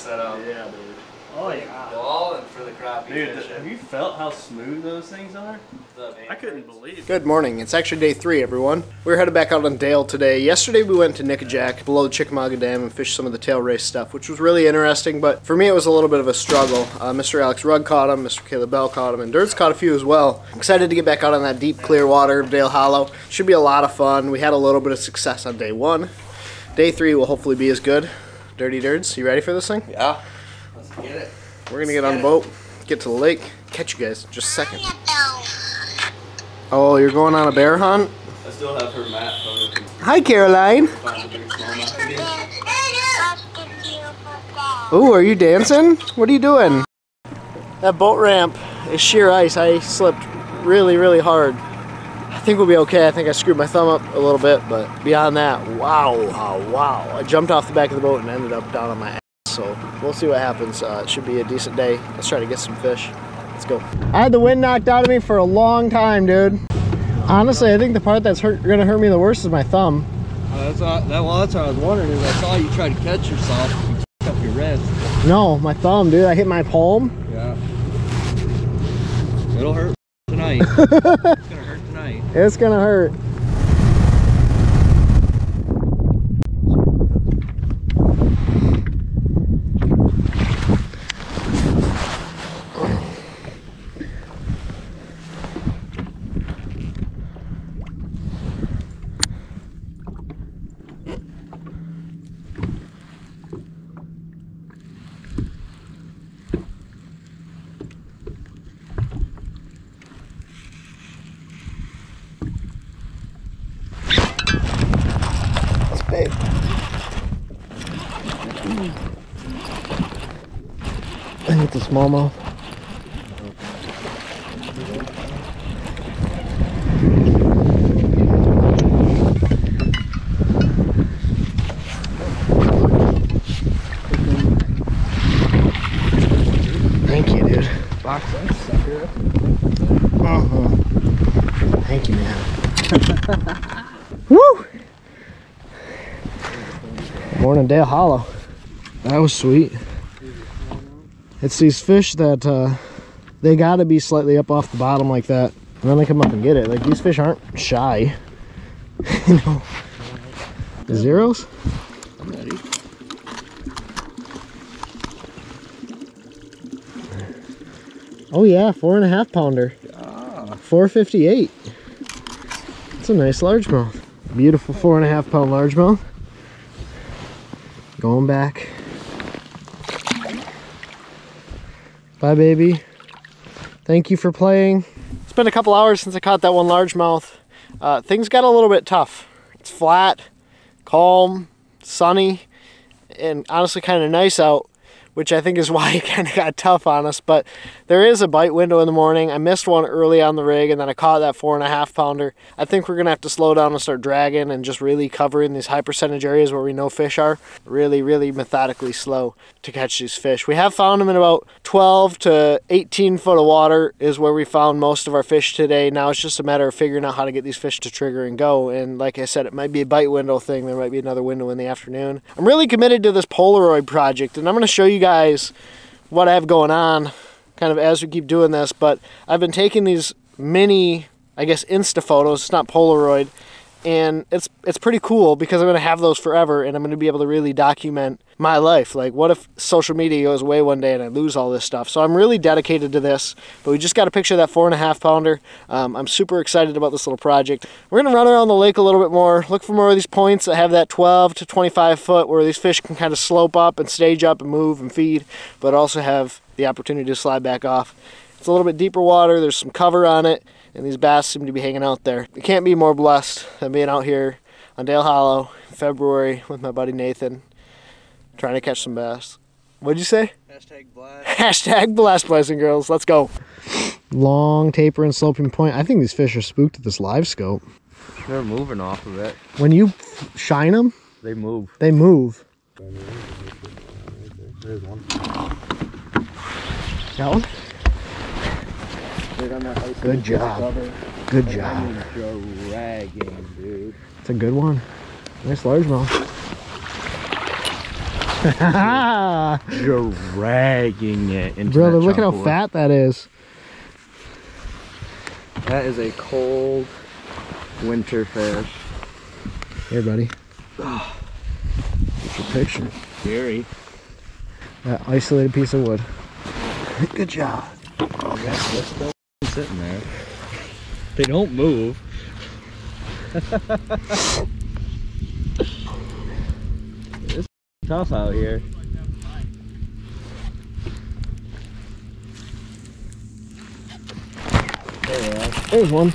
setup. Yeah, dude. Oh yeah. Ball and for the crappie Dude, fishing. have you felt how smooth those things are? I couldn't believe it. Good morning. It's actually day 3, everyone. We're headed back out on Dale today. Yesterday we went to Nickajack below the Chickamauga Dam and fished some of the tail race stuff, which was really interesting, but for me it was a little bit of a struggle. Mr. Alex Rugg caught him, Mr. Caleb Bell caught him, and Dirt's caught a few as well. Excited to get back out on that deep, clear water of Dale Hollow. Should be a lot of fun. We had a little bit of success on day 1. Day 3 will hopefully be as good. Dirty Dirts, you ready for this thing? Yeah. Let's get it. We're gonna get on the boat, get to the lake, catch you guys in just a second. Oh, you're going on a bear hunt? I still have her map. Hi, Caroline. Ooh, are you dancing? What are you doing? That boat ramp is sheer ice. I slipped really, really hard. I think we'll be okay. I think I screwed my thumb up a little bit, but beyond that, wow. I jumped off the back of the boat and ended up down on my ass. So we'll see what happens. It should be a decent day. Let's try to get some fish. Let's go. I had the wind knocked out of me for a long time, dude. Honestly, I think the part that's gonna hurt me the worst is my thumb. That's what I was wondering. Is I saw you try to catch yourself. You took up your wrist. No, my thumb, dude. I hit my palm. Yeah. It'll hurt tonight. It's gonna hurt tonight. It's gonna hurt. Big. I think it's a smallmouth. Thank you, dude. Box that sucker. Thank you, man. Woo! Morning, Dale Hollow. That was sweet. It's these fish that they gotta be slightly up off the bottom like that, and then they come up and get it. Like, these fish aren't shy. You know. The zeros? I'm ready. Oh yeah, 4.5 pounder. Ah. 458. It's a nice largemouth. Beautiful 4.5 pound largemouth. Going back. Bye, baby. Thank you for playing. It's been a couple hours since I caught that one largemouth. Things got a little bit tough. It's flat, calm, sunny, and honestly kind of nice out, which I think is why it kind of got tough on us. But there is a bite window in the morning. I missed one early on the rig, and then I caught that 4.5 pounder. I think we're gonna have to slow down and start dragging and just really covering these high percentage areas where we know fish are. Really, really methodically slow to catch these fish. We have found them in about 12 to 18 foot of water is where we found most of our fish today. Now it's just a matter of figuring out how to get these fish to trigger and go. And like I said, it might be a bite window thing. There might be another window in the afternoon. I'm really committed to this Polaroid project, and I'm gonna show you guys what I have going on kind of as we keep doing this. But I've been taking these mini, I guess, Insta photos. It's not Polaroid, and it's pretty cool because I'm going to have those forever, and I'm going to be able to really document my life. Like, what if social media goes away one day and I lose all this stuff? So I'm really dedicated to this. But we just got a picture of that 4.5 pounder. I'm super excited about this little project. We're going to run around the lake a little bit more, look for more of these points that have that 12 to 25 foot where these fish can kind of slope up and stage up and move and feed, but also have the opportunity to slide back off. It's a little bit deeper water, there's some cover on it, and these bass seem to be hanging out there. You can't be more blessed than being out here on Dale Hollow in February with my buddy Nathan, trying to catch some bass. What'd you say? Hashtag blast. Hashtag blast, boys and girls. Let's go. Long taper and sloping point. I think these fish are spooked at this live scope. They're moving off of it. When you shine them, They move. they move. There's one. That one? Good job. Good job. Dragging, dude. It's a good one. Nice largemouth. Dragging it into Brother, that look at how chunk of wood. fat that is. That is a cold winter fish. Here, buddy. Get your picture. Gary. That isolated piece of wood. Good job. They're still sitting there. They don't move. It's tough out here. There we are. There's one.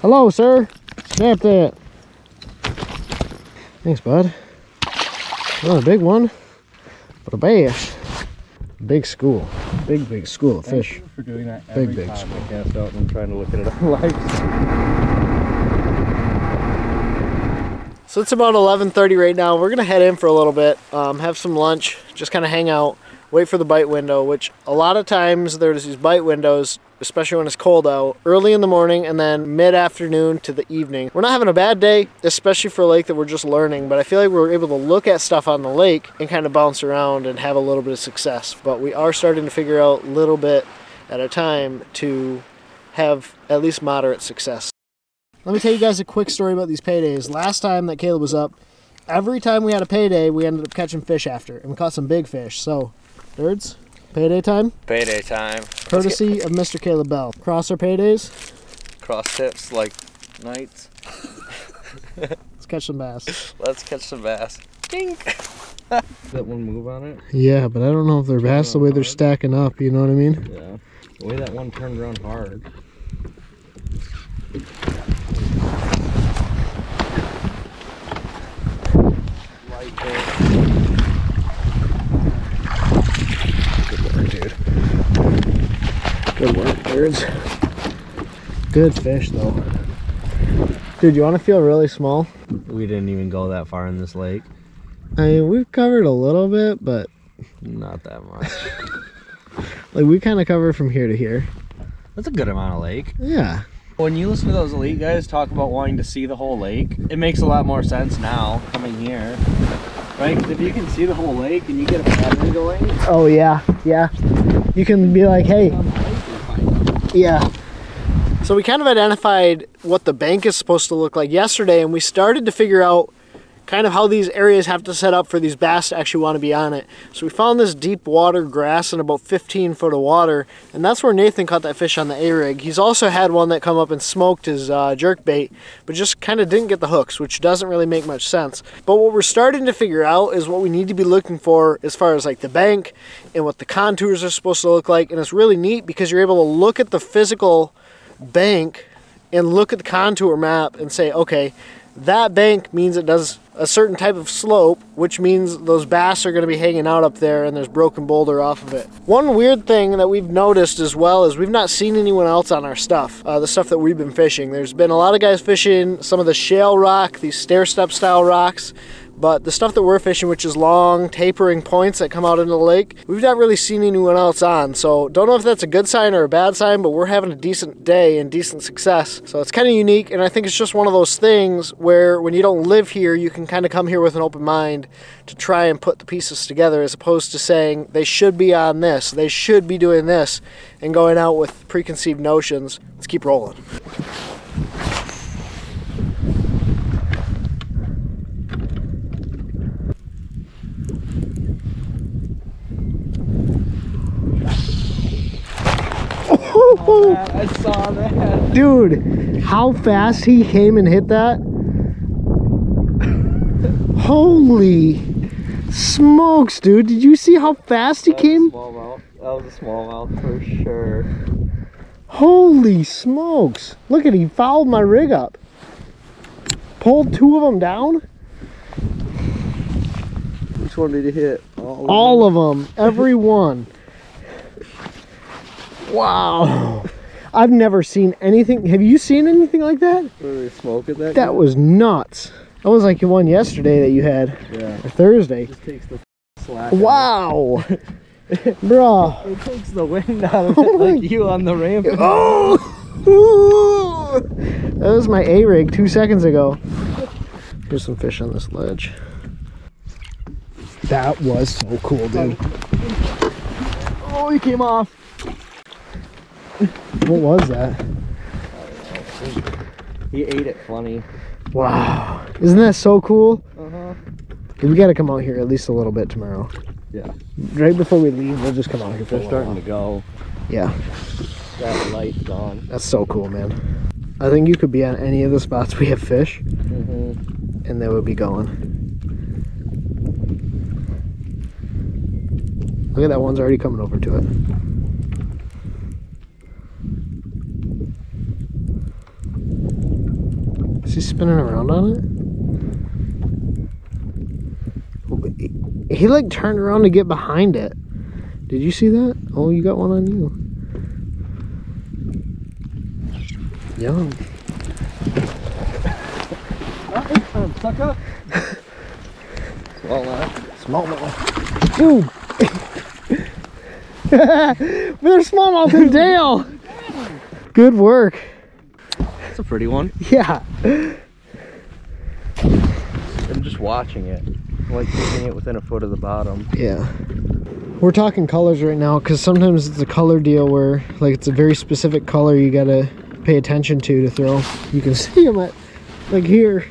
Hello, sir. Snap that. Thanks, bud. Not a big one, but a bass. Big school. Big school of fish. Thank you for doing that Big every time school. I cast out and I'm trying to look at it on live. So it's about 11:30 right now. We're gonna head in for a little bit, have some lunch, just kind of hang out, wait for the bite window, which a lot of times there's these bite windows, especially when it's cold out, early in the morning and then mid-afternoon to the evening. We're not having a bad day, especially for a lake that we're just learning, but I feel like we're able to look at stuff on the lake and kind of bounce around and have a little bit of success. But we are starting to figure out a little bit at a time to have at least moderate success. Let me tell you guys a quick story about these paydays. Last time that Caleb was up, every time we had a payday, we ended up catching fish after, and we caught some big fish. So, nerds, payday time? Payday time. Courtesy of Mr. Caleb Bell. Cross our paydays. Cross tips like nights. Let's catch some bass. Let's catch some bass. Dink. That one move on it? Yeah, but I don't know if they're bass the way they're stacking up, you know what I mean? Yeah. The way that one turned around hard. Light bait. Good work, dude. Good work, birds. Good fish, though. Dude, you want to feel really small? We didn't even go that far in this lake. I mean, we've covered a little bit, but Not that much. like we kind of cover from here to here. That's a good amount of lake. Yeah. When you listen to those elite guys talk about wanting to see the whole lake, it makes a lot more sense now coming here. Right? 'Cause if you can see the whole lake and you get a pattern going, Oh, yeah. Yeah. You can be like, hey. Yeah. So we kind of identified what the bank is supposed to look like yesterday, and we started to figure out kind of how these areas have to set up for these bass to actually want to be on it. So we found this deep water grass in about 15 foot of water, and that's where Nathan caught that fish on the A-rig. He's also had one that come up and smoked his jerk bait, but just kind of didn't get the hooks, which doesn't really make much sense. But what we're starting to figure out is what we need to be looking for as far as like the bank and what the contours are supposed to look like. And it's really neat because you're able to look at the physical bank and look at the contour map and say, okay, that bank means it does a certain type of slope, which means those bass are going to be hanging out up there and there's broken boulder off of it. One weird thing that we've noticed as well is we've not seen anyone else on our stuff, the stuff that we've been fishing. There's been a lot of guys fishing some of the shale rock, these stair-step style rocks, but the stuff that we're fishing, which is long tapering points that come out into the lake, we've not really seen anyone else on. So don't know if that's a good sign or a bad sign, but we're having a decent day and decent success. So it's kind of unique, and I think it's just one of those things where when you don't live here, you can kind of come here with an open mind to try and put the pieces together, as opposed to saying they should be on this, they should be doing this, and going out with preconceived notions. Let's keep rolling. Oh, I saw that. Dude, how fast he came and hit that. Holy smokes, dude. Did you see how fast he came? Smallmouth. That was a smallmouth for sure. Holy smokes. Look at, he fouled my rig up. Pulled two of them down. Which one did he hit? All of them. Every one. Wow. I've never seen anything. Have you seen anything like that? Were they smoking that? That was nuts. That was like the one yesterday that you had. Yeah. Or Thursday. Just takes the slack. Wow. Bro. It takes the wind out of it like you on the ramp. Oh! Ooh. That was my A-rig 2 seconds ago. Here's some fish on this ledge. That was so cool, dude. Oh, he came off. What was that? He ate it funny. Wow. Isn't that so cool? Uh-huh. We gotta come out here at least a little bit tomorrow. Yeah. Right before we leave, we'll just come out here for a They're while. starting to go. Yeah. That light's gone. That's so cool, man. I think you could be on any of the spots we have fish, and they would be going. Look at that, one's already coming over to it. Is he spinning around on it? He like turned around to get behind it. Did you see that? Oh, you got one on you. Yum. Sucker. Smallmouth. Smallmouth. Dude. There's smallmouth in Dale. Good work. That's a pretty one. Yeah. I'm just watching it. I'm like keeping it within a foot of the bottom. Yeah. We're talking colors right now because sometimes it's a color deal where like it's a very specific color you gotta pay attention to throw. You can see them at like here.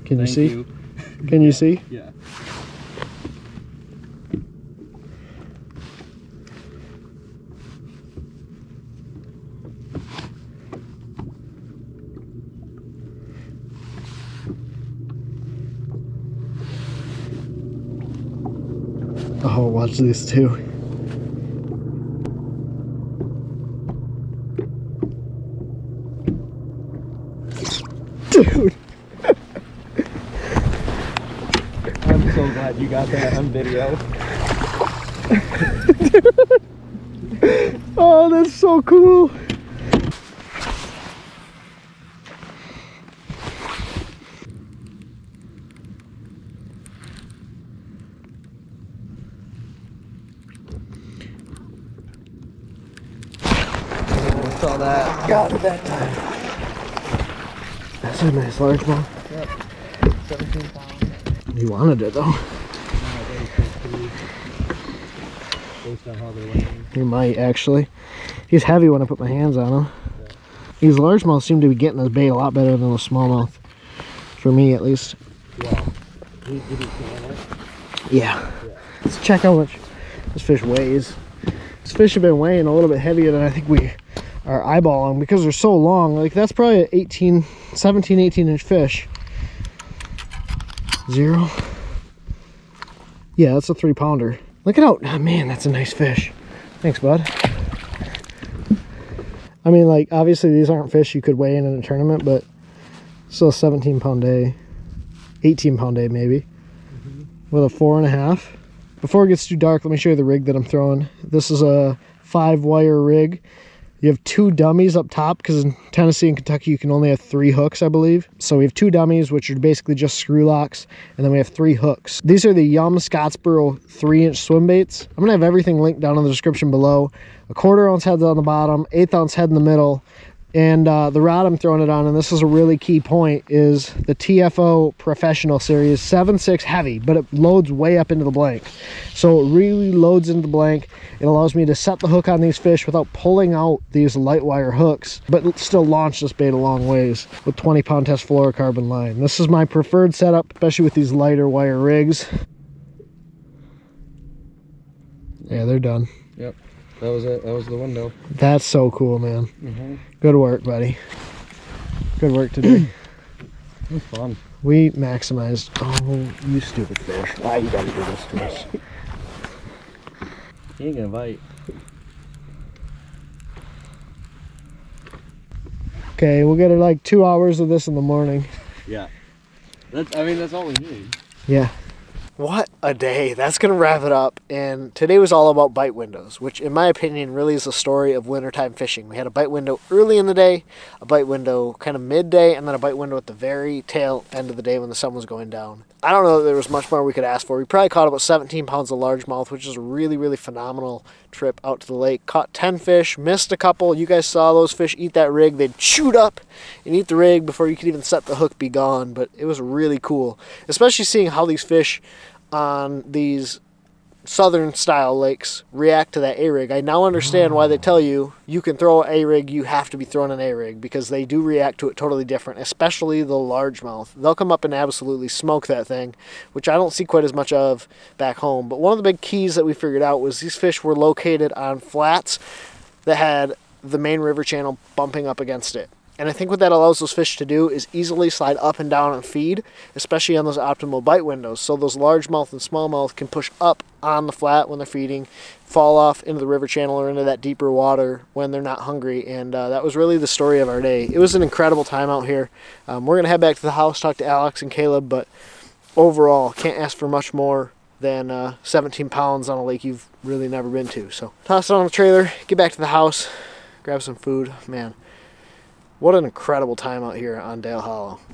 Can you see? Can you see? Yeah. Oh, watch this too. Dude. I'm so glad you got that on video. Oh, that's so cool. Saw that. Got it that time. That's a nice largemouth. Yep. 17 pounds. You wanted it though. Based on how they're weighing. He might actually. He's heavy when I put my hands on him. Yeah. These largemouths seem to be getting this bait a lot better than the smallmouth. For me at least. Wow. Did he can it? Yeah. Let's check how much this fish weighs. This fish have been weighing a little bit heavier than I think we are eyeballing because they're so long. Like that's probably an 18, 17, 18 inch fish. 0. Yeah, that's a 3-pounder. Look at how, oh, man, that's a nice fish. Thanks, bud. I mean, like, obviously these aren't fish you could weigh in a tournament, but still a 17-pound day, 18-pound day maybe, with a 4.5. Before it gets too dark, let me show you the rig that I'm throwing. This is a 5-wire rig. You have 2 dummies up top because in Tennessee and Kentucky you can only have 3 hooks, I believe. So we have 2 dummies, which are basically just screw locks, and then we have 3 hooks. These are the Yum Scottsboro 3-inch swim baits. I'm gonna have everything linked down in the description below. A 1/4 ounce head on the bottom, 1/8 ounce head in the middle, and the rod I'm throwing it on, and this is a really key point, is the TFO Professional Series 7.6 heavy, but it loads way up into the blank. So it really loads into the blank. It allows me to set the hook on these fish without pulling out these light wire hooks, but still launch this bait a long ways with 20-pound test fluorocarbon line. This is my preferred setup, especially with these lighter wire rigs. Yeah, they're done. Yep. That was it. That was the window. That's so cool, man. Good work, buddy. Good work today. It was fun. We maximized. Oh, you stupid fish. Why you gotta do this to us? He ain't gonna bite. Okay, we'll get like 2 hours of this in the morning. Yeah. I mean, that's all we need. Yeah. What a day. That's going to wrap it up. And today was all about bite windows, which in my opinion really is the story of wintertime fishing. We had a bite window early in the day, a bite window kind of midday, and then a bite window at the very tail end of the day when the sun was going down. I don't know that there was much more we could ask for. We probably caught about 17 pounds of largemouth, which is a really, really phenomenal trip out to the lake. Caught 10 fish, missed a couple. You guys saw those fish eat that rig. They'd shoot up and eat the rig before you could even set the hook, be gone. But it was really cool, especially seeing how these fish on these southern style lakes react to that A-rig. I now understand why they tell you you can throw an A-rig, you have to be throwing an A-rig, because they do react to it totally different, especially the largemouth. They'll come up and absolutely smoke that thing, which I don't see quite as much of back home. But one of the big keys that we figured out was these fish were located on flats that had the main river channel bumping up against it. And I think what that allows those fish to do is easily slide up and down and feed, especially on those optimal bite windows. So those largemouth and smallmouth can push up on the flat when they're feeding, fall off into the river channel or into that deeper water when they're not hungry. And that was really the story of our day. It was an incredible time out here. We're going to head back to the house, talk to Alex and Caleb, but overall, can't ask for much more than 17 pounds on a lake you've really never been to. So toss it on the trailer, get back to the house, grab some food. Man, what an incredible time out here on Dale Hollow.